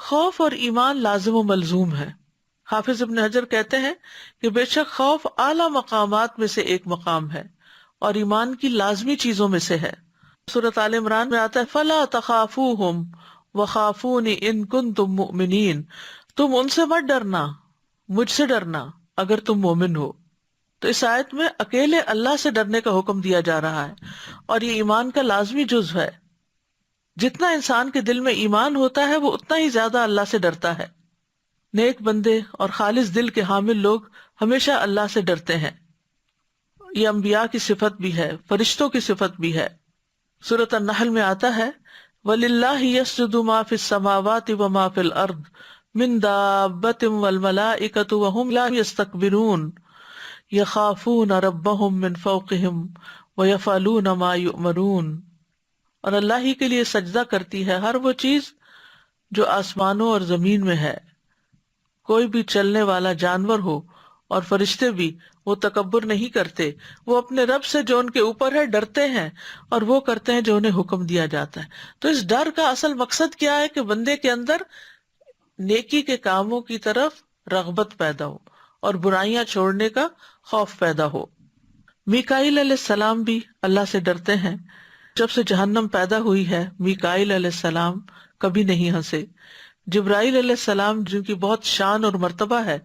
خوف اور ایمان لازم و ملزوم ہے. حافظ ابن حجر کہتے ہیں کہ بے شک خوف اعلی مقامات میں سے ایک مقام ہے اور ایمان کی لازمی چیزوں میں سے ہے. سورۃ آل عمران میں آتا ہے فلا تخافوہم وخافونی ان کنتم مؤمنین، تم ان سے مت ڈرنا، مجھ سے ڈرنا اگر تم مومن ہو. تو اس آیت میں اکیلے اللہ سے ڈرنے کا حکم دیا جا رہا ہے اور یہ ایمان کا لازمی جزو ہے. جتنا انسان کے دل میں ایمان ہوتا ہے وہ اتنا ہی زیادہ اللہ سے ڈرتا ہے. نیک بندے اور خالص دل کے حامل لوگ ہمیشہ اللہ سے ڈرتے ہیں. یہ انبیاء کی صفت بھی ہے، فرشتوں کی صفت بھی ہے. سورۃ النحل میں آتا ہے وَلِلَّهِ يَسْجُدُ مَا فِي السَّمَاوَاتِ وَمَا فِي الْأَرْضِ مِن دَابَّةٍ وَالْمَلَائِكَةُ وَهُمْ لَا يَسْتَكْبِرُونَ يَخَافُونَ رَبَّهُم مِّن فَوْقِهِمْ وَيَفْعَلُونَ مَا يُؤْمَرُونَ. اور اللہ ہی کے لیے سجدہ کرتی ہے ہر وہ چیز جو آسمانوں اور زمین میں ہے، کوئی بھی چلنے والا جانور ہو اور فرشتے بھی، وہ تکبر نہیں کرتے، وہ اپنے رب سے جو ان کے اوپر ہے ڈرتے ہیں اور وہ کرتے ہیں جو انہیں حکم دیا جاتا ہے. تو اس ڈر کا اصل مقصد کیا ہے کہ بندے کے اندر نیکی کے کاموں کی طرف رغبت پیدا ہو اور برائیاں چھوڑنے کا خوف پیدا ہو. میکائیل علیہ السلام بھی اللہ سے ڈرتے ہیں. جب سے جہنم پیدا ہوئی ہے میکائیل علیہ السلام کبھی نہیں ہنسے. جبرائیل علیہ السلام جن کی بہت شان اور مرتبہ ہے،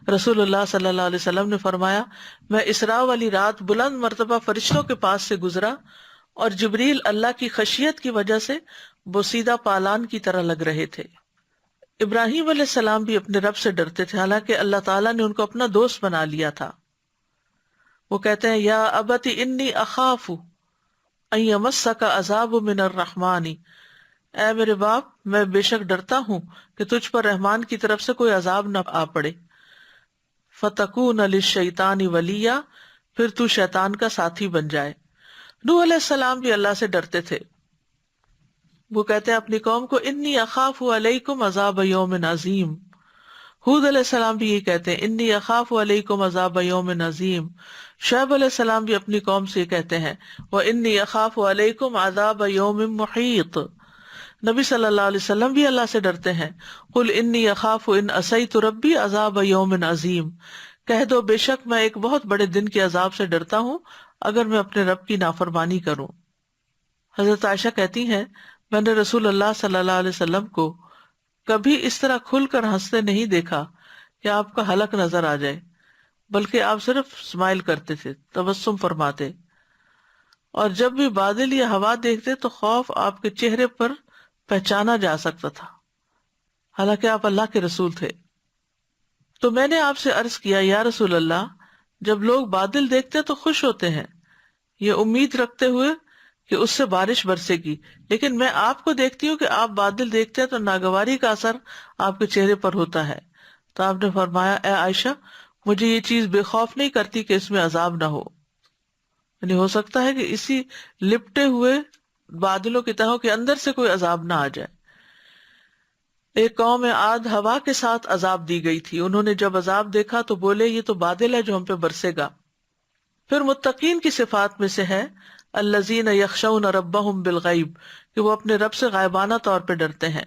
رسول اللہ صلی اللہ علیہ وسلم نے فرمایا میں اسراء والی رات بلند مرتبہ فرشتوں کے پاس سے گزرا اور جبریل اللہ کی خشیت کی وجہ سے بوسیدہ پالان کی طرح لگ رہے تھے. ابراہیم علیہ السلام بھی اپنے رب سے ڈرتے تھے، حالانکہ اللہ تعالیٰ نے ان کو اپنا دوست بنا لیا تھا. وہ کہتے ہیں یا ابت انی اخاف ان یمسک عذاب من الرحمن، اے میرے باپ میں بے شک ڈرتا ہوں کہ تجھ پر رحمان کی طرف سے کوئی عذاب نہ آ پڑے. فتکون للشیطان ولیا، پھر تو شیطان کا ساتھی بن جائے. نوح علیہ السلام بھی اللہ سے ڈرتے تھے. وہ کہتے ہیں اپنی قوم کو انی اخاف علیکم عذاب یوم عظیم. ہود علیہ السلام بھی یہ کہتے ہیں انی اخاف علیکم عذاب یوم عظیم. شعیب علیہ السلام بھی اپنی قوم سے یہ کہتے ہیں وانی اخاف علیکم عذاب یوم محیط. نبی صلی اللہ علیہ وسلم بھی اللہ سے ڈرتے ہیں قل انی اخاف ان عصیت ربی عذاب یوم عظیم. کہہ دو بے شک میں ایک بہت بڑے دن کے عذاب سے ڈرتا ہوں اگر میں اپنے رب کی نافرمانی کروں. حضرت عائشہ کہتی ہیں میں نے رسول اللہ صلی اللہ علیہ وسلم کو کبھی اس طرح کھل کر ہنستے نہیں دیکھا کہ آپ کا حلق نظر آ جائے، بلکہ آپ صرف اسمائل کرتے تھے، تبسم فرماتے، اور جب بھی بادل یا ہوا دیکھتے تو خوف آپ کے چہرے پر پہچانا جا سکتا تھا، حالانکہ آپ اللہ کے رسول تھے. تو میں نے آپ سے عرض کیا یا رسول اللہ جب لوگ بادل دیکھتے تو خوش ہوتے ہیں یہ امید رکھتے ہوئے کہ اس سے بارش برسے گی، لیکن میں آپ کو دیکھتی ہوں کہ آپ بادل دیکھتے ہیں تو ناگواری کا اثر آپ کے چہرے پر ہوتا ہے. تو آپ نے فرمایا اے عائشہ مجھے یہ چیز بے خوف نہیں کرتی کہ اس میں عذاب نہ ہو. یعنی ہو سکتا ہے کہ اسی لپٹے ہوئے بادلوں کی تہوں کے اندر سے کوئی عذاب نہ آ جائے. ایک قوم عاد ہوا کے ساتھ عذاب دی گئی تھی، انہوں نے جب عذاب دیکھا تو بولے یہ تو بادل ہے جو ہم پہ برسے گا. پھر متقین کی صفات میں سے ہے الذین یخشون ربہم بالغیب، کہ وہ اپنے رب سے غائبانہ طور پہ ڈرتے ہیں.